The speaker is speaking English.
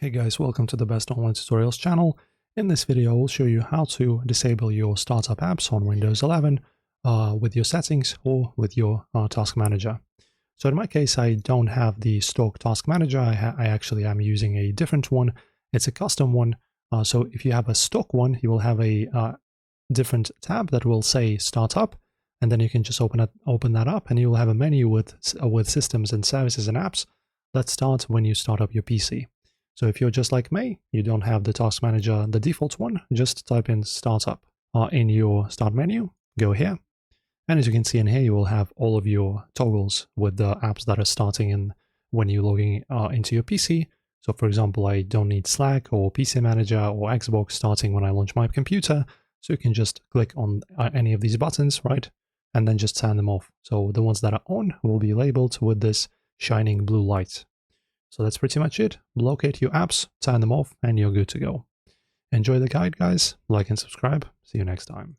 Hey guys, welcome to the Best Online Tutorials channel. In this video, I will show you how to disable your startup apps on Windows 11 with your settings or with your task manager. So in my case, I don't have the stock task manager. I actually am using a different one. It's a custom one. So if you have a stock one, you will have a different tab that will say Startup, and then you can just open that up, and you will have a menu with systems and services and apps that start when you start up your PC. So if you're just like me, you don't have the task manager, the default one, just type in Startup in your start menu, go here. And as you can see in here, you will have all of your toggles with the apps that are starting in when you're logging into your PC. So for example, I don't need Slack or PC Manager or Xbox starting when I launch my computer. So you can just click on any of these buttons, right? And then just turn them off. So the ones that are on will be labeled with this shining blue light. So that's pretty much it. Locate your apps, turn them off, and you're good to go. Enjoy the guide, guys. Like and subscribe. See you next time.